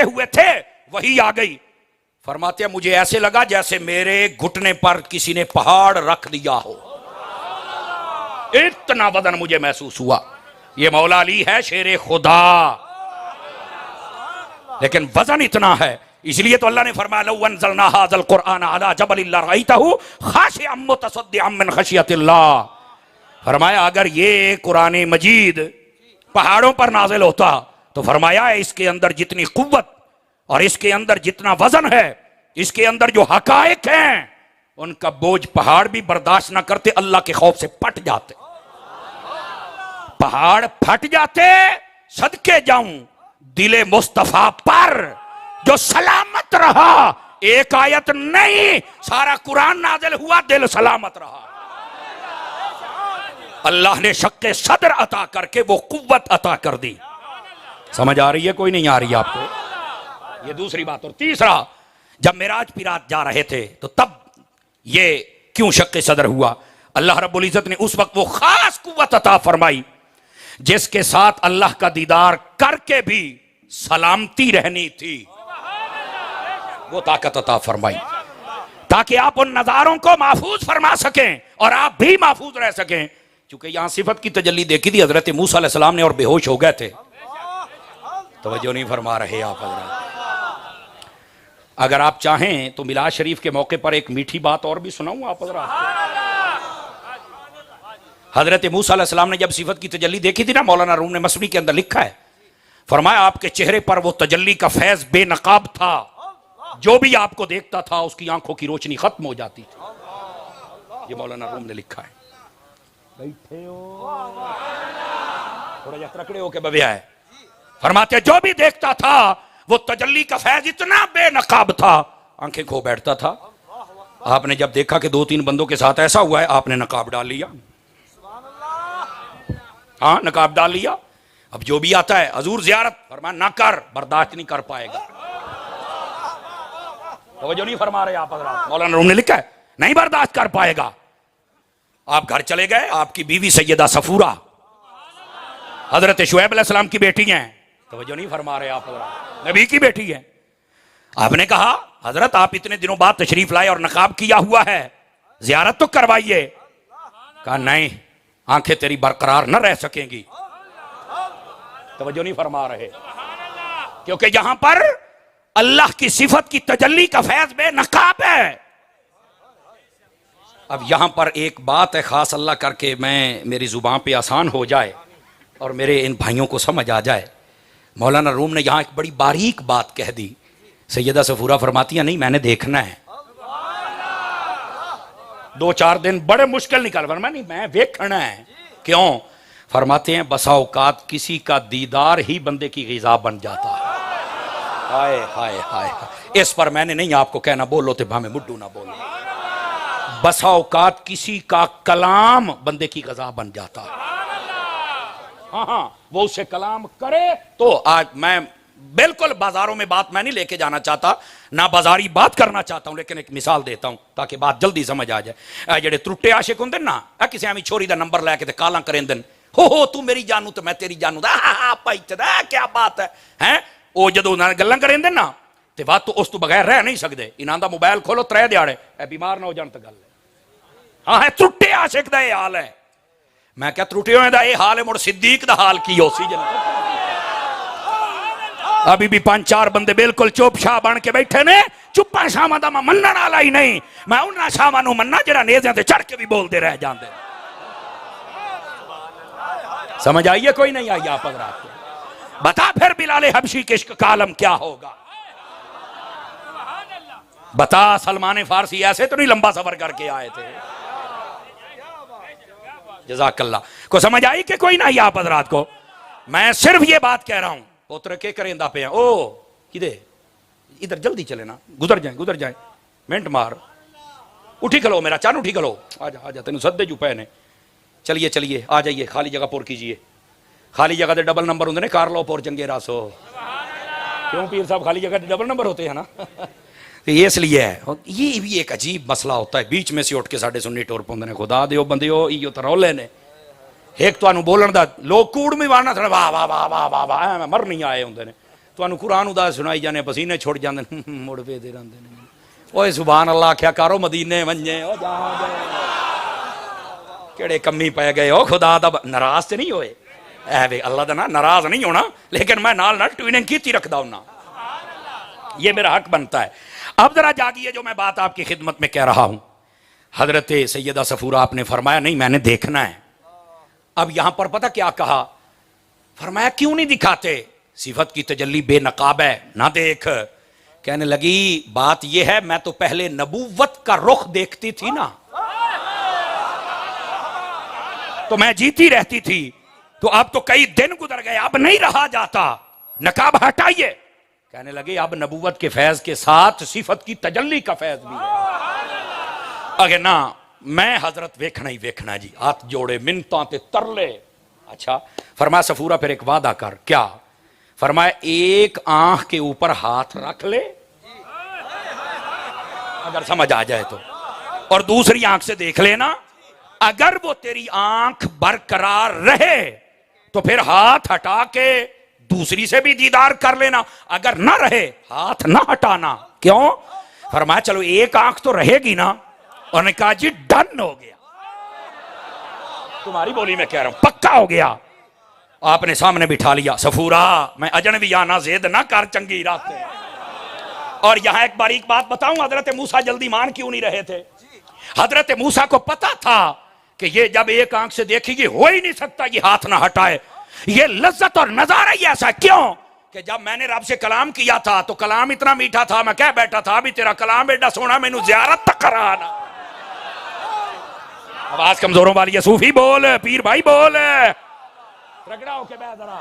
हुए थे वही आ गई। फरमाते हैं मुझे ऐसे लगा जैसे मेरे घुटने पर किसी ने पहाड़ रख दिया हो, इतना वजन मुझे महसूस हुआ। ये मौला अली है शेर खुदा, लेकिन वजन इतना है। इसलिए तो अल्लाह ने फरमाया लौ अंज़लना हाज़ल कुरआन अला जबलिन लरअयतहु खाशिअम मुतसद्दिअम मिन खशियतिल्लाह। फरमाया अगर ये कुरान मजीद पहाड़ों पर नाजिल होता तो फरमाया इसके अंदर जितनी कुव्वत और इसके अंदर जितना वजन है, इसके अंदर जो हकायक हैं, उनका बोझ पहाड़ भी बर्दाश्त ना करते, अल्लाह के खौफ से फट जाते, पहाड़ फट जाते। सदके जाऊं दिले मुस्तफा पर जो सलामत रहा, एक आयत नहीं सारा कुरान नाजिल हुआ, दिल सलामत रहा। अल्लाह ने शक्के सदर अता करके वो कुव्वत अता कर दी। समझ आ रही है कोई नहीं आ रही है आपको? ये दूसरी बात। और तीसरा, जब मेराज की रात जा रहे थे तो तब ये क्यों शक्के सदर हुआ? अल्लाह रब्बुल इज्जत ने उस वक्त वो खास कुव्वत अता फरमाई जिसके साथ अल्लाह का दीदार करके भी सलामती रहनी थी, वो ताकत अता फरमाई ताकि आप उन नजारों को महफूज फरमा सकें और आप भी महफूज रह सकें। क्योंकि यहां सिफत की तजल्ली देखी थी हजरत मूसा अलैहिस्सलाम ने और बेहोश हो गए थे। तवज्जो नहीं फरमा रहे आप हजरत। अगर आप चाहें तो मिलाद शरीफ के मौके पर एक मीठी बात और भी सुनाऊं आप हजरत। हजरत मूसा अलैहिस्सलाम ने जब सिफत की तजल्ली देखी थी ना, मौलाना रूम ने मसनी के अंदर लिखा है, फरमाया आपके चेहरे पर वो तजल्ली का फैज बेनकाब था, जो भी आपको देखता था उसकी आंखों की रोशनी खत्म हो जाती थी। ये मौलाना रूम ने लिखा है। बैठे हो थोड़ा तकड़े हो के बबिया है। फरमाते जो भी देखता था वो तजल्ली का फैज इतना बेनकाब था, आंखें खो बैठता था। आपने जब देखा कि 2-3 बंदों के साथ ऐसा हुआ है, आपने नकाब डाल लिया। हाँ, नकाब डाल लिया। अब जो भी आता है हजूर जियारत, फरमाया ना कर, बर्दाश्त नहीं कर पाएगा। तो जो नहीं फरमा रहे आप हजरात, मौलाना रूम ने लिखा है नहीं बर्दाश्त कर पाएगा। आप घर चले गए, आपकी बीवी सैयदा सफूरा हजरत शुएब अलैहिस्सलाम की बेटी हैं, तो नहीं फरमा रहे आप हजरात, नबी की बेटी है। आपने कहा हजरत आप इतने दिनों बाद तशरीफ लाए और नकाब किया हुआ है, जियारत तो करवाइए। कहा नहीं, आंखें तेरी बरकरार न रह सकेंगी। तवज्जो नहीं फरमा रहे, क्योंकि यहां पर अल्लाह की सिफत की तजल्ली का फैज बेनकाब है। अब यहां पर एक बात है खास, अल्लाह करके मैं मेरी जुबान पे आसान हो जाए और मेरे इन भाइयों को समझ आ जाए। मौलाना रूम ने यहां एक बड़ी बारीक बात कह दी। सैयदा सफूरा फरमाती है नहीं मैंने देखना है। 2-4 दिन बड़े मुश्किल निकल, फरमा नहीं मैं देखना है। क्यों? फरमाते हैं बसा औकात किसी का दीदार ही बंदे की ग़िज़ा बन जाता है। हाय हाय हाय, इस पर मैंने नहीं आपको कहना बोलो तो भामे मुड्डू ना बोलो। बसा औकात किसी का कलाम बंदे की ग़िज़ा बन जाता है। हाँ हाँ, वो उससे कलाम करे तो आज मैं बिल्कुल बाजारों में बात मैं नहीं लेके जाना चाहता, ना बाजारी बात करना चाहता हूं, लेकिन एक मिसाल देता हूं ताकि बात जल्दी समझ आ जाए। जेडे त्रुट्टे आशिक होंगे ना, किसी एवं छोरी का नंबर लैके काला करेंदे, हो तू मेरी जानू तो मैं तेरी जानू, भाई क्या बात है हैं? वो जो गल्लां करेंदे ना ते बात तो उस तो बगैर रह नहीं सकते। इन्हां दा मोबाइल खोलो 3 दिहाड़े बीमार ना हो जान तो गल है। हाँ है, त्रुट्टे आशिक दा यह हाल है। मैं क्या त्रुटियों दा यह हाल है, मुड़ सिद्दीक दा हाल की हो सी जना। अभी भी 5-4 बंदे बिल्कुल चुप शाह बन के बैठे ने। चुप्पा शामा दा मैं मनण वाला ही नहीं, मैं उन्हां शामा नूं मन्ना जिहड़ा नेज़ियां ते चढ़ के भी बोलते रह जाते। समझ आइए कोई नहीं आई आप हज़रात को? बता फिर बिलाल हबशी के इश्क का आलम क्या होगा? बता सलमान फारसी ऐसे तो नहीं लंबा सफर करके आए थे। जज़ाकल्लाह को समझ आई कि कोई नहीं आप हज़रात को? मैं सिर्फ ये बात कह रहा हूं, पुत्र के करेंदा पे ओ किदे इधर जल्दी चले ना, गुजर जाए मिनट मार, उठी खलो मेरा चान, उठी खलो, आजा तेन सदे जू पे ने। चलिए आ जाइए, खाली जगह पुर कीजिए। खाली जगह के डबल नंबर होंगे ने, कार लो पुर चंगे रासो। क्यों पीर साहब खाली जगह के डबल नंबर होते हैं ना। तो ये इसलिए है, ये भी एक अजीब मसला होता है। बीच में से उठ के साढ़े सुन्नी टोर पाते हैं, खुदा दो बंदे इो तो रौले ने। एक तो बोलन का लोग कूड़ भी मारना थोड़ा वाह वाह वाह वाह वाह वाह मर नहीं आए होंगे ने, ਤੁਹਾਨੂੰ कुरान उदा सुनाई जाने पसीने छुट जाते मुड़ पेदे रहंदे ने ओए सुभान अल्लाह आख्या करो मदीने वंजे ओ जा केड़े कमी पै गए ओ खुदा दा नाराज ते नहीं होए ऐ वे अल्लाह दा ना नाराज नहीं होना लेकिन मैं नाल नाल ट्यूनिंग कीती रखदा हूं ना ये मेरा हक बनता है। अब जरा जागिए जो मैं बात आपकी खिदमत में कह रहा हूं। हजरत सैयदा सफूरा आपने फरमाया नहीं मैंने देखना है। अब यहां पर पता क्या कहा, फरमाया क्यों नहीं दिखाते, सिफत की तजल्ली बेनकाब है ना देख। कहने लगी बात यह है मैं तो पहले नबूवत का रुख देखती थी ना तो मैं जीती रहती थी, तो अब तो कई दिन गुजर गए अब नहीं रहा जाता, नकाब हटाइए। कहने लगे अब नबूवत के फैज के साथ सिफत की तजल्ली का फैज भी है। अगे ना मैं हजरत वेखना ही वेखना जी, हाथ जोड़े मिन्नतां ते तरले। अच्छा फरमाया सफूरा फिर एक वादा कर, क्या? फरमाया एक आंख के ऊपर हाथ रख ले अगर समझ आ जाए तो, और दूसरी आंख से देख लेना, अगर वो तेरी आंख बरकरार रहे तो फिर हाथ हटा के दूसरी से भी दीदार कर लेना, अगर ना रहे हाथ ना हटाना। क्यों? फरमाया चलो एक आंख तो रहेगी ना। उन्होंने कहा जी डन हो गया, तुम्हारी बोली में कह रहा हूं पक्का हो गया। आपने सामने बिठा लिया, सफूरा मैं अजनबी आना जेद ना कर चंगी रास्ते। और यहां एक बारीक बात बताऊं, हजरत मूसा जल्दी मान क्यों नहीं रहे थे? हजरत मूसा को पता था कि ये जब एक आंख से देखेगी हो ही नहीं सकता ये हाथ ना हटाए, ये लज्जत और नजारा ही ऐसा। क्यों कि जब मैंने रब से कलाम किया था तो कलाम इतना मीठा था, मैं कह बैठा था अभी तेरा कलाम एडा सोना मैनू ज़ियारत तक कराना। आवाज कमजोरों वाली है, सूफी बोल, पीर भाई बोल, रगड़ा होके बह जरा।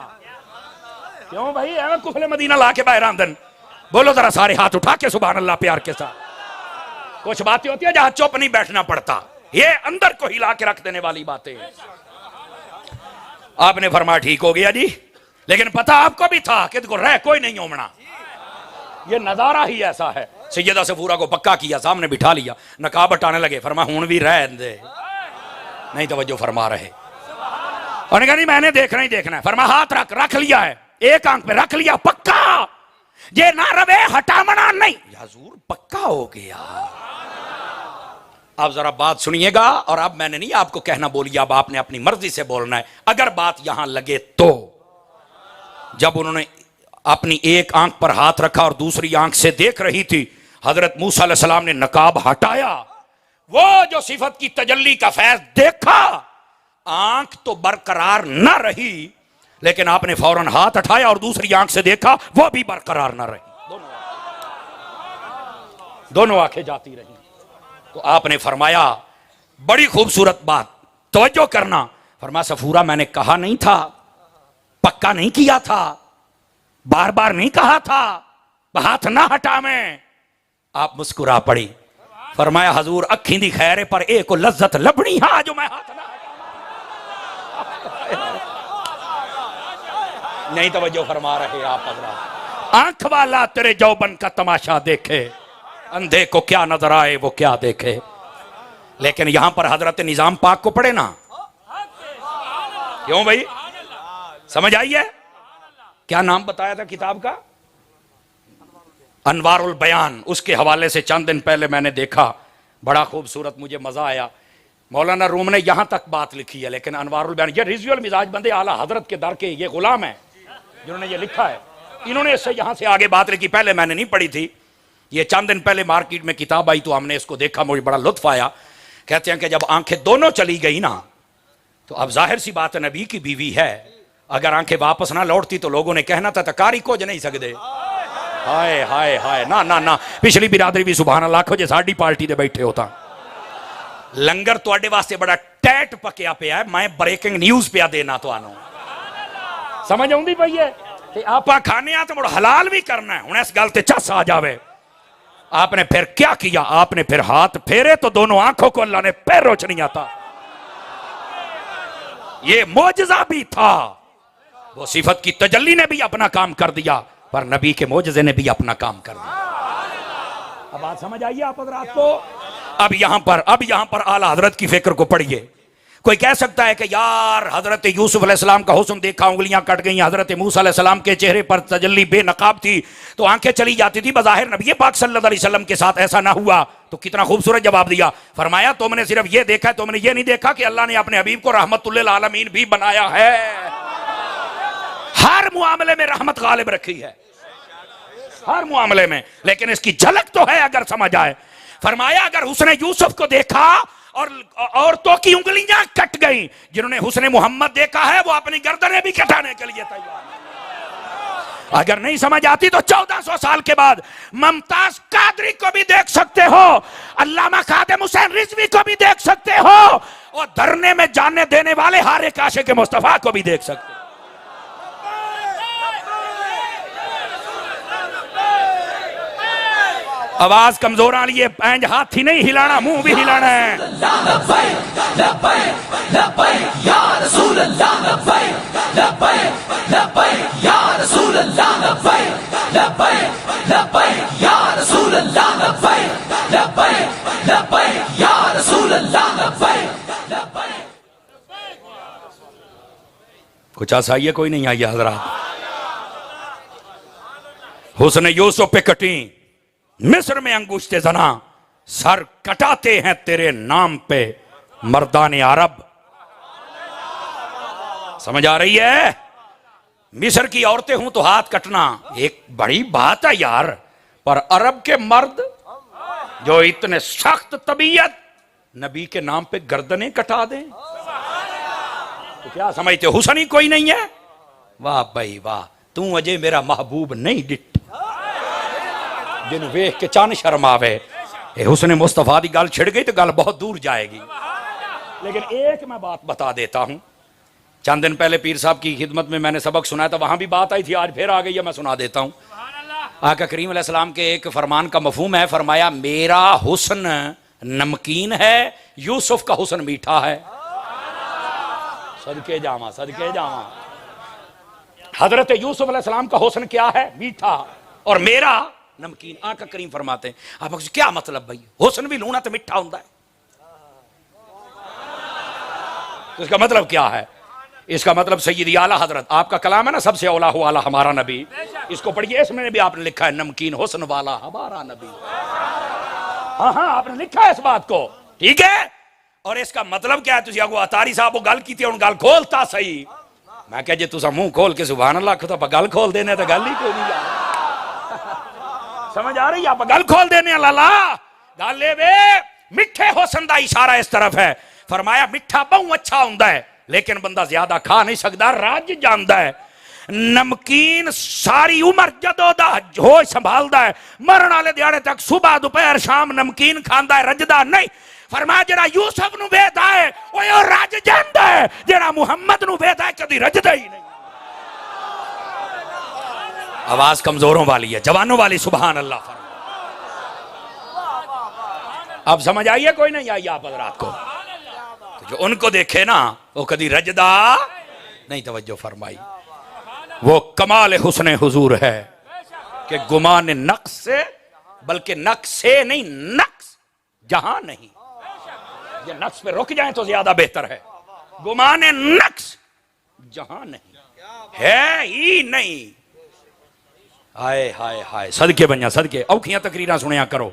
क्यों भाई एवं कुफले मदीना ला के बाहर आमदन बोलो जरा, सारे हाथ उठा के सुभान अल्लाह प्यार के साथ। कुछ बातें होती है जहां चुप नहीं बैठना पड़ता, ये अंदर को हिला के रख देने वाली बातें। आपने फरमाया ठीक हो गया जी, लेकिन पता आपको भी था कि देखो रह कोई नहीं होमना, ये नजारा ही ऐसा है। सैयदा सफूरा को पक्का किया, सामने बिठा लिया, नकाब हटाने लगे। फरमाया हुन भी रह दे, नहीं तवज्जो फरमा रहे। उन्होंने कहा नहीं मैंने देखना ही देखना है। फरमाया हाथ रख लिया है, एक आंख पे रख लिया पक्का, ये ना रवे हटामना नहीं। हुजूर पक्का हो गया। अब जरा बात सुनिएगा, और अब मैंने नहीं आपको कहना बोलिए, अब आपने अपनी मर्जी से बोलना है। अगर बात यहां लगे तो जब उन्होंने अपनी एक आंख पर हाथ रखा और दूसरी आंख से देख रही थी, हजरत मूसा अलैहिस्सलाम ने नकाब हटाया, वो जो सिफत की तजल्ली का फैज देखा, आंख तो बरकरार न रही लेकिन आपने फौरन हाथ उठाया और दूसरी आंख से देखा वो भी बरकरार न रही, दोनों आंखें जाती रही। तो आपने फरमाया बड़ी खूबसूरत बात, तवज्जो करना। फरमाया सफूरा मैंने कहा नहीं था, पक्का नहीं किया था, बार बार नहीं कहा था हाथ ना हटा में। आप मुस्कुरा पड़ी। फरमाया हजूर अखी दी खैर पर एक को लज्जत लभनी हा जो मैं हाथ ना नहीं तवज्जो फरमा रहे आप हजरात। आंख वाला तेरे जौबन का तमाशा देखे, अंधे को क्या नजर आए वो क्या देखे। लेकिन यहां पर हजरत निजाम पाक को पढ़े ना, क्यों भाई समझ आई है? क्या नाम बताया था किताब का? अनवारुल बयान। उसके हवाले से चंद दिन पहले मैंने देखा, बड़ा खूबसूरत, मुझे मजा आया। मौलाना रूम ने यहां तक बात लिखी है, लेकिन अनवारुल बयान, ये रिजवियल मिजाज बंदे आला हजरत के दर के ये गुलाम है जिन्होंने ये लिखा है। इन्होंने इससे यहां से आगे बात लिखी, पहले मैंने नहीं पढ़ी थी। ये चंद दिन पहले मार्केट में किताब आई तो हमने इसको देखा, मुझे बड़ा लुत्फ आया। कहते हैं कि जब आंखें दोनों चली गई ना, तो अब जाहिर सी बात है नबी की बीवी है, अगर आंखें वापस ना लौटती तो लोगों ने कहना था तकारी को नहीं सकते। हाय हाय हाय, ना ना ना, पिछली बिरादरी भी सुभान अल्लाह को जे साडी पार्टी दे बैठे होता। लंगर तुहाडे वास्ते बड़ा टैट पकिया पिया है, मैं ब्रेकिंग न्यूज़ पिया देना तुहानू, समझ आउंदी पई है? ते आपा खाने आ तो मुड़ हलाल भी करना है। हुण इस गल ते चस आ जावे। आपने फिर क्या किया? आपने फिर हाथ फेरे तो दोनों आंखों को अल्लाह ने पैर रोशनी आता। ये मौजज़ा भी था, वो सिफत की तजल्ली ने भी अपना काम कर दिया, पर नबी के मौजज़े ने भी अपना काम कर दिया। अब बात समझ आइए आप हज़रात को? अब यहां पर आला हजरत की फिक्र को पढ़िए। कोई कह सकता है कि यार हजरत यूसुफ अलैहिस्सलाम का हुस्न देखा, उंगलियां कट गई, हजरत मूसा अलैहिस्सलाम के चेहरे पर तजल्ली बेनकाब थी तो आंखें चली जाती थी, बज़ाहिर नबी पाक सल्लल्लाहु अलैहि वसल्लम के साथ ऐसा ना हुआ। तो कितना खूबसूरत जवाब दिया। फरमाया तुमने सिर्फ ये देखा है, तुमने ये नहीं देखा कि अल्लाह ने अपने हबीब को रहमतुल्लिल आलमीन भी बनाया है। हर मामले में रहमत गालिब रखी है, हर मामले में, लेकिन इसकी झलक तो है अगर समझ आए। फरमाया अगर हुस्ने यूसुफ को देखा और औरतों की उंगलियां कट गई, जिन्होंने हुस्ने मोहम्मद देखा है वो अपनी गर्दनें भी कटाने के लिए तैयार। अगर नहीं समझ आती तो 1400 साल के बाद मुमताज कादरी को भी देख सकते हो, अल्लामा खादिम हुसैन रिजवी को भी देख सकते हो, और धरने में जाने देने वाले हारे काशे के मुस्तफा को भी देख सकते हो। आवाज कमजोर आ रही है, पैंज हाथ ही नहीं हिलाना, मुंह भी हिलाना है। कुछ ऐसा ही है, कोई नहीं आई हजरात। हुस्न यूसुफ पे कटी, मिस्र में अंगूष्टे जना, सर कटाते हैं तेरे नाम पे मर्दाने अरब। समझ आ रही है? मिस्र की औरतें हूं तो हाथ कटना एक बड़ी बात है यार, पर अरब के मर्द जो इतने सख्त तबीयत, नबी के नाम पे गर्दनें कटा दें, तो क्या समझते हुस्न ही कोई नहीं है? वाह भाई वाह, तू अजय मेरा महबूब नहीं डिट जिन वेख के चन शर्मावे। हुस्ने मुस्तफा की गल छिड़ गई तो गल बहुत दूर जाएगी। लेकिन एक मैं बात बता देता हूं, चंद दिन पहले पीर साहब की खिदमत में मैंने सबक सुनाया था, वहां भी बात आई थी, आज फिर आ गई है, मैं सुना देता हूं। आका करीम अलैहिस्सलाम के एक फरमान का मफहूम है, फरमाया मेरा हुस्न नमकीन है, यूसुफ का हुस्न मीठा है। सदके जामा, सदके जामा। हजरत यूसुफ अलैहिस्सलाम का हुस्न क्या है? मीठा, और मेरा नमकीन। आका करीम फरमाते हैं, आप क्या मतलब भाई, हुस्न भी लूना तो मिठा होता है, तो इसका मतलब क्या है? इसका मतलब सैयदी आला हजरत, आपका कलाम है ना, सबसे औला हो आला हमारा नबी, इसको पढ़िए, इसमें भी आपने लिखा है नमकीन हुस्न वाला हमारा नबी। हाँ हाँ, आपने लिखा है इस बात को, ठीक है। और इसका मतलब क्या है? तुझे अगो अतारी साहब वो गल की थी, गल खोलता सही। मैं कह जे तुसा मुंह खोल के सुभान अल्लाह को, तो गल खोल देने तो गल ही कोई नहीं यार। समझ आ रही है? आप गल खोल देने लाला गल ले वे, मिठे हुस्न दा इशारा इस तरफ है। फरमाया मिठा बहुत अच्छा हुंदा है, लेकिन बंदा ज्यादा खा नहीं सकता, रज जांदा है। नमकीन सारी उम्र जदों दा होश संभालदा है, मरण वाले दिहाड़े तक सुबह दोपहर शाम नमकीन खांदा है, रजदा नहीं। फरमाया जेड़ा यूसुफ नूं वेदा है ओए ओ रज जांदा है, जेड़ा मुहम्मद नूं वेदा है कदी रजदा ही नहीं। आवाज कमजोरों वाली है, जवानों वाली, सुभान अल्लाह। अब समझ आई है कोई नहीं आई आप हजरात को? तो जो उनको देखे ना वो कदी रजदा नहीं। तवज्जो फरमाई, वो कमाल हुस्ने हुजूर है कि गुमान नक्स से, बल्कि नक्स से नहीं, नक्स जहां नहीं, ये नक्स पे रुक जाए तो ज्यादा बेहतर है। गुमान नक्स जहां नहीं है ही नहीं। हाय हाय हाय, सदके बनिया सदके, औखियां तकरीरां सुनिया करो।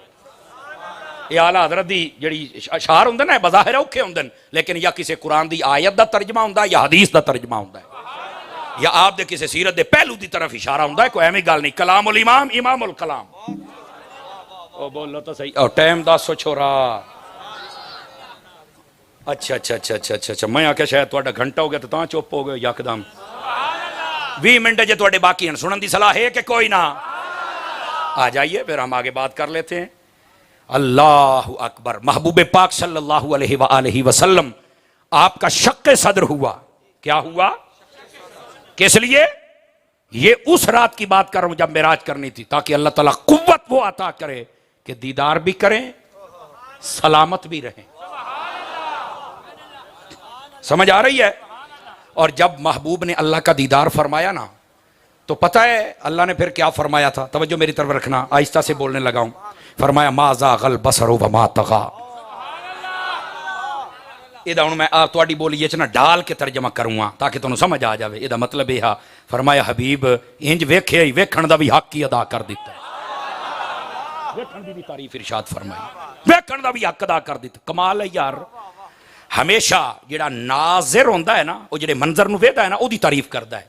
ये आला हजरत दी जिहड़ी अशार हुंदे ना, बज़ाहिर औखे हुंदे, लेकिन या किसी कुरान दी आयत दा तर्जमा हुंदा, या हदीस दा तर्जमा हुंदा, या आप दे किसी सीरत दे पहलू दी तरफ इशारा हुंदा है। कोई एवं गल नहीं। कलामुल इमाम इमामुल कलाम। ओ बोलो तो सही। और टाइम 10 छोरा। अच्छा अच्छा अच्छा अच्छा अच्छा अच्छा, मैं आख्या शायद तुहाडा घंटा हो गया तो चुप हो गए यकदम। 20 मिनट जे तुहाडे बाकी हैं, सुनन दी सलाह है कि कोई ना? आ जाइए फिर हम आगे बात कर लेते हैं। अल्लाह अकबर। महबूब पाक सल्लल्लाहु अलैहि वसल्लम आपका शक्के सदर हुआ। क्या हुआ? किस लिए? ये उस रात की बात कर रहा हूं जब मेराज करनी थी, ताकि अल्लाह ताला कुव्वत वो अता करे कि दीदार भी करें, सलामत भी रहें। समझ आ रही है? और जब महबूब ने अल्लाह का दीदार फरमाया ना, तो पता है अल्लाह ने फिर क्या फरमाया था? तवज्जो मेरी तरफ रखना, आहिस्ता से बोलने लगा हूं। फरमाया मा ज़ाग़ल बसर व मा तग़ा। ਇਹਦਾ ਹੁਣ ਮੈਂ ਤੁਹਾਡੀ ਬੋਲੀ 'ਚ ਨਾ ਡਾਲ ਕੇ ਤਰਜਮਾ ਕਰੂੰਗਾ ਤਾਂ ਕਿ ਤੁਹਾਨੂੰ ਸਮਝ ਆ ਜਾਵੇ। ਇਹਦਾ ਮਤਲਬ ਇਹ ਆ, ਫਰਮਾਇਆ ਹਬੀਬ ਇੰਜ ਵੇਖਿਆ ਹੀ ਵੇਖਣ ਦਾ ਵੀ ਹੱਕ ਹੀ ਅਦਾ ਕਰ ਦਿੱਤਾ। ਵੇਖਣ ਦੀ ਵੀ ਤਾਰੀਫ ਇਰਸ਼ਾਦ ਫਰਮਾਈ, ਵੇਖਣ ਦਾ ਵੀ ਹੱਕ ਅਦਾ ਕਰ ਦਿੱਤਾ। ਕਮਾਲ ਹੈ ਯਾਰ। ਹਮੇਸ਼ਾ ਜਿਹੜਾ ਨਾਜ਼ਰ ਹੁੰਦਾ ਹੈ ਨਾ, ਉਹ ਜਿਹੜੇ ਮੰਜ਼ਰ ਨੂੰ ਵੇਖਦਾ ਹੈ ਨਾ, ਉਹਦੀ ਤਾਰੀਫ ਕਰਦਾ ਹੈ।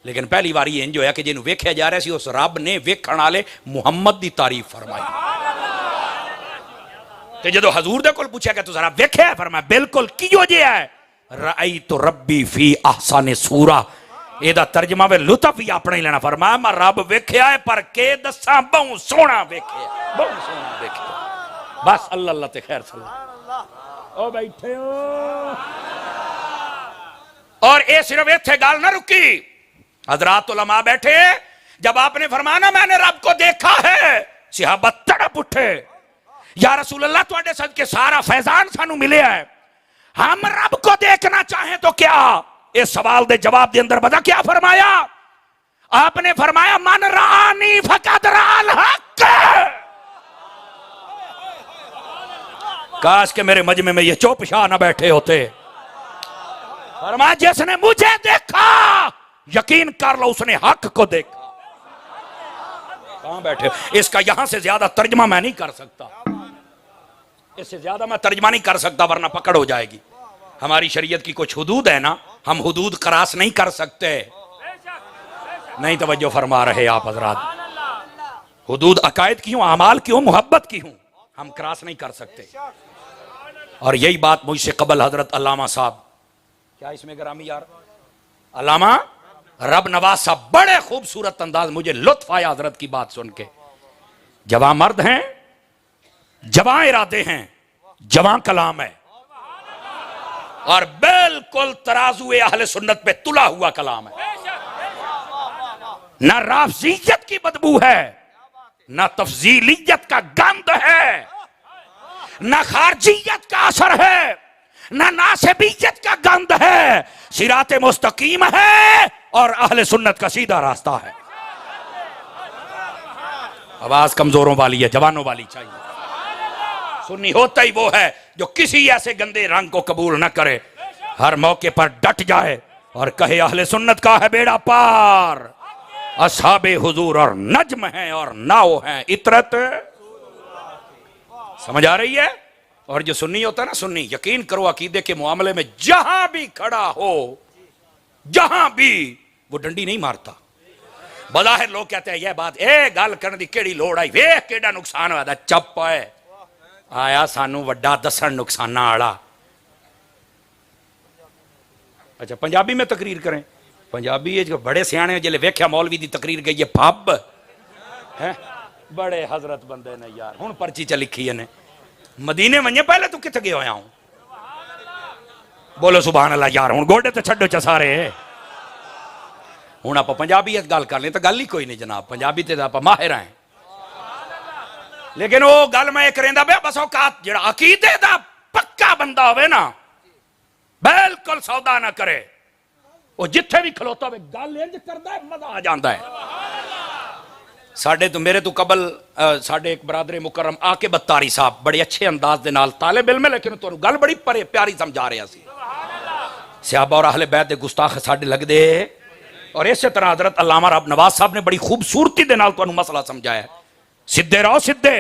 लेकिन पहली बार इंज होया कि जिन्होंने वेख्या जा रहा सी उस रब ने वेखण वाले मुहम्मद की तारीफ फरमाई। ते जदों हजूर दे कोल पूछा कि तुसां वेख्या है, फरमाया बिल्कुल किहो जिहा है, रअई तो रब्बी फी अहसन सूरा। एदा तर्जमा वे लुत्फ ही अपना ही लेना। फरमाया मैं रब वेख्या है पर के दसां बहु सोहना वेख्या, बहु सोहना वेख्या। बस अल्लाह अल्लाह ते खैर सल्लल्लाहु ओ बैठे हो। और ये सिर्फ इत्थे गल ना रुकी, हजरात उलमा बैठे। जब आपने फरमाना मैंने रब को देखा है, सहाबा तड़प उठे, या रसूल अल्लाह तुहाडे सदके सारा फैजान सानू मिले है, हम रब को देखना चाहें तो क्या? इस सवाल दे जवाब दे अंदर पता क्या फरमाया? आपने फरमाया मन रानी फकद राल हक। काश के मेरे मजमे में ये चौपशाह ना बैठे होते। फरमाया जिसने मुझे देखा यकीन कर लो उसने हक को देखा। कहां बैठे? इसका यहां से ज्यादा तर्जमा मैं नहीं कर सकता, इससे ज्यादा मैं तर्जमा नहीं कर सकता वरना पकड़ हो जाएगी। हमारी शरीयत की कुछ हुदूद है ना, हम हुदूद क्रॉस नहीं कर सकते। नहीं तवज्जो फरमा रहे आप हजरात। हुदूद अकायद की हूं, अमाल की हूं, मोहब्बत की हूं, हम क्रॉस नहीं कर सकते। और यही बात मुझसे कबल हजरत अल्लामा साहब, क्या इसमें ग्रामी यार, अल्लामा रब नवाज साहब, बड़े खूबसूरत अंदाज, मुझे लुत्फ आया हजरत की बात सुन के। जवां मर्द हैं, जवां इरादे हैं, जवां कलाम है, और बिल्कुल तराजुए अहले सुन्नत पे तुला हुआ कलाम है। ना राफजियत की बदबू है, ना तफजीलियत का गंध है, ना खारजियत का असर है, ना नासिबियत का गंध है। सिराते मुस्तकीम है और अहले सुन्नत का सीधा रास्ता है। आवाज कमजोरों वाली है, जवानों वाली चाहिए। सुन्नी होता ही वो है जो किसी ऐसे गंदे रंग को कबूल न करे, हर मौके पर डट जाए और कहे अहले सुन्नत का है बेड़ा पार, असहाबे हुजूर और नज्म है और नाव है इतरत। समझ आ रही है? और जो सुन्नी होता है ना, सुन्नी, यकीन करो अकीदे के मामले में जहां भी खड़ा हो, जहां भी, वो डंडी नहीं मारता। बज़ाहिर लोग कहते हैं यह बात ए गल करने दी केड़ी लोड़ आई, वेख केड़ा नुकसान होया, चुप है आया सानू वड्डा दसन नुकसाना वाला। अच्छा पंजाबी में तकरीर करें, पंजाबी बड़े सियाने जिले वेख्या मौलवी दी तकरीर गई है पब है, बड़े हजरत बंदे ने यार। हुण पर्ची च लिखी है ने मदीने वने, पहले तू किथे गया होया हूं? बोलो सुभान अल्लाह यार। हुण गोडे ते छड्डो च सारे। हुण आपां पंजाबी गल कर लें तो गल ही कोई नहीं जनाब, पंजाबी ते आपां माहिर हैं। लेकिन वो गल मैं करेंदा बे बस औकात जेड़ा अकीदे दा पक्का बंदा होवे ना, बिल्कुल सौदा ना करे, वो जिथे भी खलोता होवे गल इंज करदा है, मजा आ जांदा है। साडे तो मेरे तो कबल साडे एक बरादरे मुकर्रम आके बत्तारी साहब बड़े अच्छे अंदाज दे नाल तालिब इल्म है, लेकिन तुहानू गल बड़ी प्यारी समझा रहा सी। सहाबा और अहले बैत दे गुस्ताख साडे लगदे। और इस तरह हजरत अल्लामा रब नवाज साहब ने बड़ी खूबसूरती दे नाल तुहानू मसला समझाया। सीधे रहो सीधे,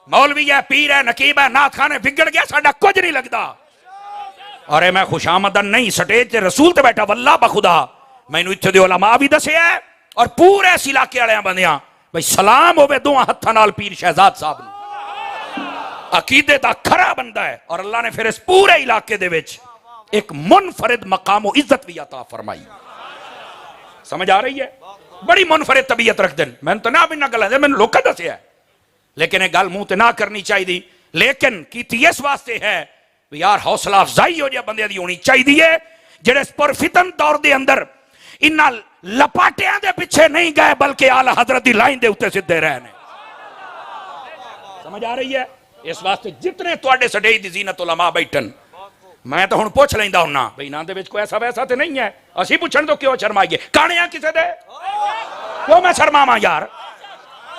मौलवी है, पीर है, नकीब है, नाथ खान है, बिगड़ गया साडा कुछ नहीं लगता। अरे मैं खुशामदन नहीं, स्टेज ते रसूल ते बैठा, वल्लाह बखुदा मैनू इत्थे दे उलमा भी दसे है और पूरे इस इलाके वाले बंदियां भाई सलाम होवे दोवां हत्थां नाल पीर शहजाद साहब नूं। अकीदे दा खरा बंदा है और अल्लाह ने फिर इस पूरे इलाके दे विच एक मुनफरिद मकाम व इज्जत भी अता फरमाई। समझ आ रही है? बड़ी मुनफरिद तबीयत रखते हैं। मैंने तो ना भी ना गल मैंने लोग दसिया, लेकिन यह गल मुंह ते ना करनी चाहिए, लेकिन कीती इस वास्ते है भी यार हौसला अफजाई हो जाए बंदे दी होनी चाहिए जेड़े पुरफितन दौर दे अंदर इन्ना लपाटियां दे पीछे नहीं गए बल्कि आला हजरत दी लाइन दे उत्ते सीधे रहे ने। समझ आ रही है? इस वास्ते जितने तुहाडे स्टेज दी जीनत उलमा बैठन, मैं तो हुण पुछ लैंदा हुन्ना भाई इन्हां दे विच कोई ऐसा वैसा तो नहीं है, असीं पुछण तो क्यों शर्माइए? काने किसे दे क्यों मैं शर्मावां यार?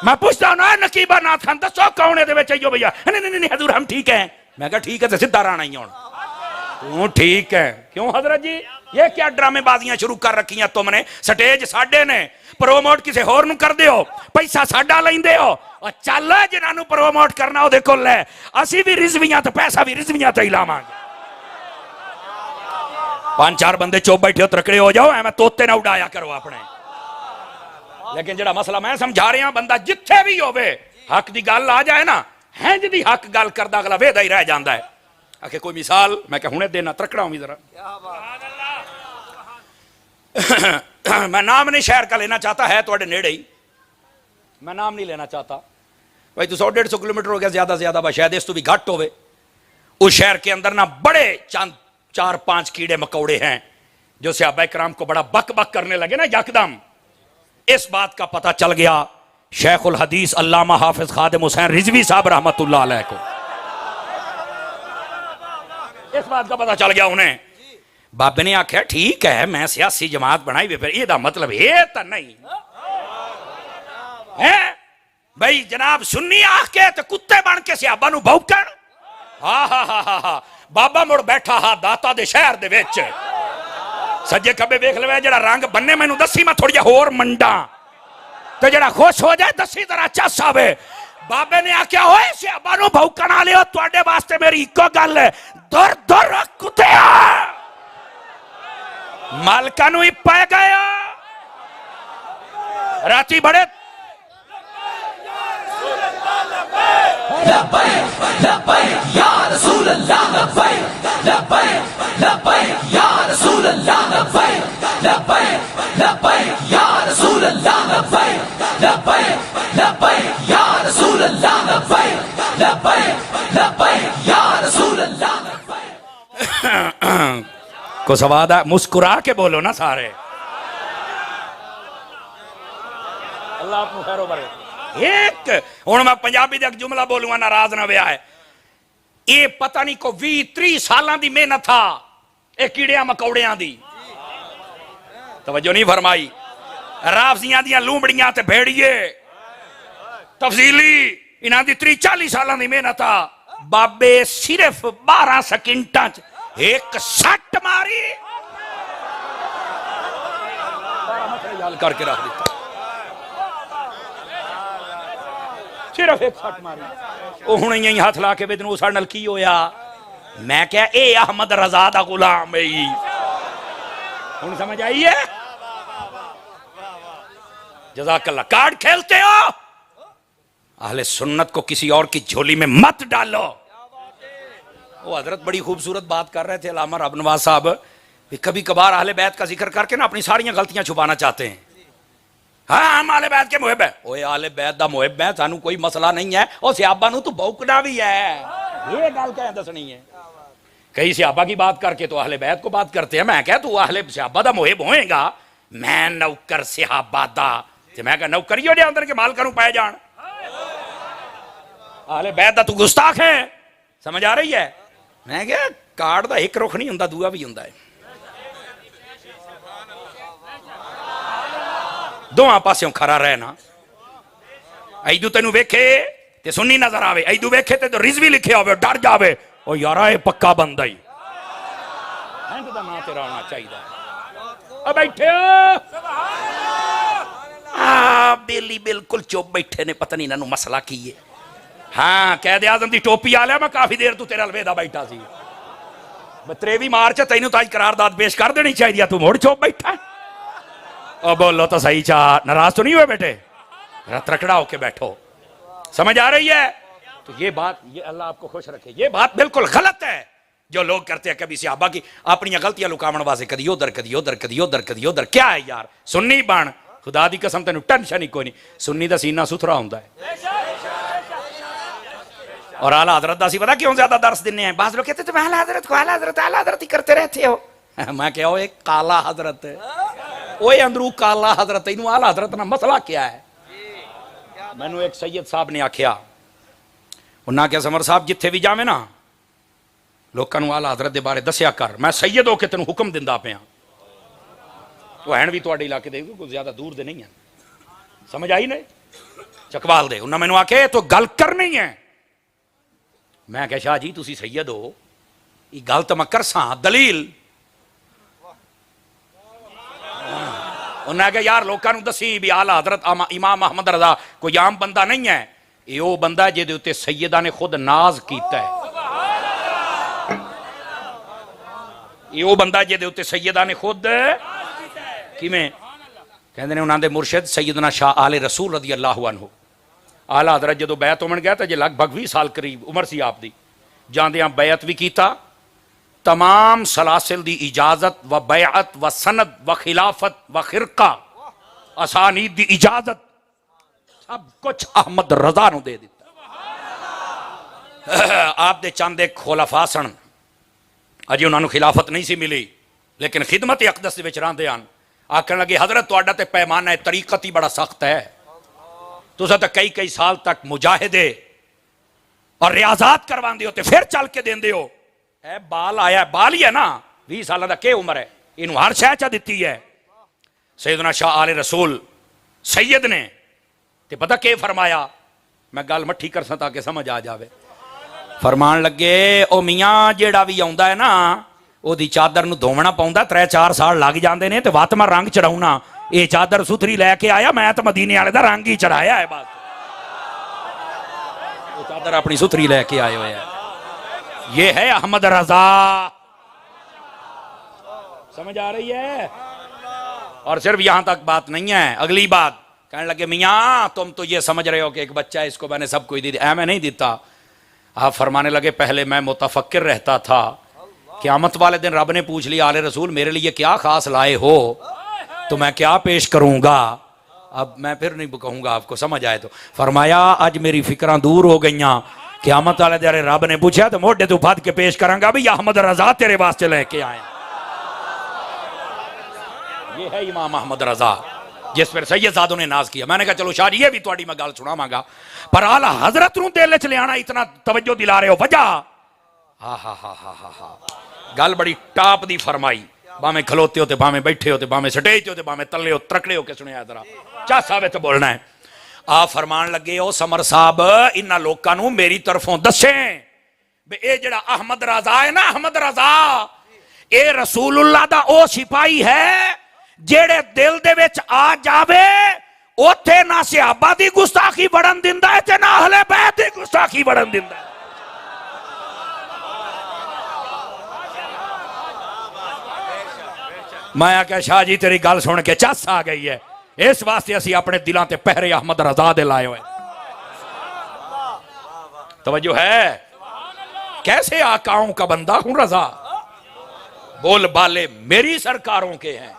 मैं पूछता ना नकीबा नाथ खान दसो कौन है दे विच? अयो भैया नहीं नहीं नहीं हजूर हम ठीक है। मैं कहा ठीक है तो सीधा राणा ही हुण तू ठीक है। क्यों हजरत जी, ये क्या ड्रामेबाजियां शुरू कर रखी तुमने? स्टेज साडे ने, प्रोमोट किसी होर नूं कर दिओ, पैसा साडा लैंदे हो। और चल जिन्हां प्रोमोट करना उहदे कोल है, असीं भी रिजवियां ते पैसा भी रिजवियां ते ही लावांगे। 5-4 बंदे चुप बैठे हो, तकड़े हो जाओ, एवं तोते ना उड़ाया करो अपने। लेकिन जिहड़ा मसला मैं समझा रहा, बंदा जिथे भी होवे, हक की गल आ जाए ना, हैंज दी हक गल करदा अगला वेदा ही रह जाता है। आखे कोई मिसाल मैं क्या हुणे देना, तकड़ा हूं जरा। मैं नाम नहीं शहर का लेना चाहता, है थोड़े नेड़े ही, मैं नाम नहीं लेना चाहता भाई। तो 100-150 किलोमीटर हो गया ज्यादा से ज्यादा, शायद इस तो भी घट होवे। उस शहर के अंदर ना बड़े चंद 4-5 कीड़े मकौड़े हैं जो सहाबा इकराम को बड़ा बक बक करने लगे ना यकदम। इस बात का पता चल गया शेखुल हदीस अल्लामा हाफिज खादिम हुसैन रिजवी साहब रहमतुल्लाह अलैह को। इस बात का पता चल गया उन्हें। बाबे ने आख्या ठीक है, मैं सियासी जमात बनाई वे, फिर यह मतलब ये तो नहीं है भाई जनाब सुन्नी आके तो कुत्ते बन के सियाबा नूं भौंकण। हा हा हा हा हा। बाबा मुड़ बैठा हा दाता दे शहर दे विच, सज्जे खब्बे वेख लवे, जेड़ा रंग बन्ने मैनू दसी, मैं थोड़ी होर मंडा, तो जेड़ा खुश हो जाए दसी तरह चस आवे। बाबे ने आख्या होए सियाबा नूं भौंकण वालिओ, तुहाडे वास्ते मेरी इक्को गल है, दुर दुर कुत्तिया। मालका नूं ही पै गया राती बड़े को सवाद है, मुस्कुरा के बोलो ना सारे। अल्लाह आपको खैरो भरे। एक हुण मैं पंजाबी दा एक जुमला बोलूंगा, नाराज ना व्या है। ये पता नहीं को 20-30 साल की मेहनत था ये कीड़िया मकौड़िया दी, तवज्जो नहीं फरमाई। राफजियां दियां लूंबड़ियां ते भेड़िए तफसीली इन्हां दी 30-40 साल की मेहनत था। बाबे सिर्फ 12 सेकंडां च एक सट मारी, हल करके रख दिता। सिर्फ एक सट मारी, वो हुण यही हाथ ला के बेदनू साडे नाल की होया। मैं क्या ए अहमद रजा दा गुलाम है, हुण समझ आई है? जज़ाकल्लाह। कार्ड खेलते हो, अहले सुन्नत को किसी और की झोली में मत डालो। वो हजरत बड़ी खूबसूरत बात कर रहे थे अल्लामा रब नवाज साहब, कभी कभार अहले बैत का जिक्र करके ना अपनी सारियां गलतियां छुपाना चाहते हैं। हाँ हम आले बैत के मुहिब है, ओए आले बैत दा मुहिब है, सानू कोई मसला नहीं है। और सियाबा नू तो भौंकना भी है, ये गल क्या दसनी है। कई सियाबा की बात करके तो अहले बैत को बात करते हैं। मैं क्या तू अहले सियाबा दा मुहिब होएगा, मैं नौकर सियाबा दा, ते मैं क्या नौकरियों दे अंदर के मालकां नू पाए जान। अहले बैत दा तू गुस्ताख है, समझ आ रही है? मैं क्या कार्ड दा एक रुख नहीं हुंदा, दूआ भी हुंदा है। दोवां पास्यों खरा रहना। ऐदू तेनू वेखे ते सुन्नी नजर आवे, ऐदू वेखे ते तो रिजवी लिखे होवे, डर जावे, ओ यारा ये पक्का बंदा ही हैंड दा नां तेरा होना चाहिए। अब बैठे बेली बिल्कुल चुप बैठे ने, पता नहीं इन्हां नू मसला की है। हाँ कैद आजम दी टोपी आ लिया, मैं काफी देर तू तेरे अलवेदा बैठा सी। 23 मार्च तेनू तो अज करारदाद पेश कर देनी चाहिए, तू मुड़ चुप बैठा। और बोलो तो सही, चाह नाराज तो नहीं हुए बेटे, त्रकड़ा होके बैठो। समझ आ रही है? तो ये बात, ये अल्लाह आपको खुश रखे, ये बात बिल्कुल गलत है जो लोग करते हैं। कभी सियाबा की अपनी गलतियां लुकावन वास्ते कदी उधर कदी उधर कदी उधर कदी उधर। क्या है यार, सुन्नी बन, खुदा दी कसम तेन टेंशन ही कोई नहीं। सुन्नी दा सीना सुथरा होंदा है। और आला हजरत दा पता क्यों ज्यादा दर्श दिने हैं? बाज लोग कहते तुम आला हजरत को आला हजरत ही करते रहते हो। मैं क्या एक काला हजरत है, ओए अंदरू काला हजरत, इनू आला हजरत ना मसला क्या है? मैनू एक सैयद साहब ने आख्या, उन्हें आख्या समर साहब जिथे भी जावे ना लोगों को आला हजरत के बारे दसिया कर, मैं सैयद होके तेन हुक्म दिंदा पिया। तो हैन भी तुहाडे इलाके दे कोई ज्यादा दूर दे नहीं है। समझ आई नहीं? चकवाल दे। उन्हें मैनू आखे तो गल करनी है। मैं क्या शाह जी तुसी सैयद हो, ये गल तो मैं करसा दलील उन्हें आख्या यार लोगों को दसी भी आला हजरत इमाम अहमद रजा कोई आम बंदा नहीं है, ये वो बंदा है जिहदे उत्ते सैयदा ने खुद नाज कीता है, ये वो बंदा जिहदे उत्ते सैयदा ने खुद किवें कहंदे ने उन्हां दे मुर्शिद सैयदना शाह आले रसूल रज़ी अल्लाह अन्हु आला हजरत जो बैत होवन गया तो जे लगभग 20 साल करीब उम्र सी आपदी, जांदियां बैत भी कीता, तमाम सलासिल दी इजाजत व बैअत व सनद व खिलाफत व खिरका असानीद दी इजाजत सब कुछ अहमद रजा नूं दे दिता। आप दे चंद एक खुलाफा सन, अजे उन्होंने खिलाफत नहीं सी मिली लेकिन खिदमत अकदस दे विच रहिंदे हन, आखण लगे हजरत तुहाडा ते पैमाना तरीकत ही बड़ा सख्त है, तुसां तो कई कई साल तक मुजाहिदे और रियाजात करवांदे हो ते फिर चल के देंदे हो। ए बाल आया, बाल ही है ना, 20 साल का क्या उम्र है, इनू हर शह चा दी है। सैयदना शाह आले रसूल सैयद ने ते पता के फरमाया, मैं गल मट्ठी कर सा ताकि समझ आ जाए। फरमान लगे ओ मियाँ जेड़ा भी आउंदा है ना ओदी चादर नूं धोवना पौंदा 3-4 साल लग जाते हैं, तो वत मैं रंग चढ़ाऊना, ये चादर सुथरी लैके आया, मैं तो मदीने वाले का रंग ही चढ़ाया है, बस वो चादर अपनी सुथरी लैके आए हुए है। ये है अहमद रजा, समझ आ रही है? और सिर्फ यहां तक बात नहीं है, अगली बात कहने लगे मियाँ तुम तो ये समझ रहे हो कि एक बच्चा है इसको मैंने सब कुछ दी, मैं नहीं देता। आप फरमाने लगे पहले मैं मुतफक्किर रहता था, क़यामत वाले दिन रब ने पूछ लिया आले रसूल मेरे लिए क्या खास लाए हो, तो मैं क्या पेश करूंगा, अब मैं फिर नहीं कहूंगा आपको समझ आए तो। फरमाया आज मेरी फिक्रा दूर हो गई, क़यामत वाले दिन रब ने पूछा तो मोढे तो फद के पेश करांगा भी अहमद रजा तेरे वास्ते लेके आए। ये है इमाम अहमद रजा जिस पर सैयदजादों ने नाज किया। मैंने कहा चलो शाह ये भी थोड़ी मैं गल सुनावांगा, पर आला हजरत नूं दिल च लियाना इतना तवज्जो दिला रहे हो, वजह हा हा हा हा हा हा गल बड़ी टाप दी फरमाई, भावें खलोते हो तो भावें बैठे हो तो भावें स्टेज हो तो भावें तले हो त्रकड़े हो के सुनिया जरा चासा विच बोलना है। आ फरमान लगे ओ समर साहब इन्हां लोकां नूं मेरी तरफों दसे बे ए जिहड़ा अहमद रजा है ना, अहमद रजा ए रसूलुल्लाह दा ओ सिपाही है जेड़े दिल दे विच आ जावे ओथे ना सहाबा दी गुस्ताखी बढ़न दिंदा है ते ना अहले बैत दी गुस्ताखी बढ़न दिंदा है। मैं आख्या शाह जी तेरी गल सुन के चस आ गई है, इस वास्ते असी अपने दिलों ते पहरे अहमद रजा दे लाए हुए। तवज्जो है? कैसे आकाओं का बंदा हूं रजा, बोल बाले मेरी सरकारों के हैं।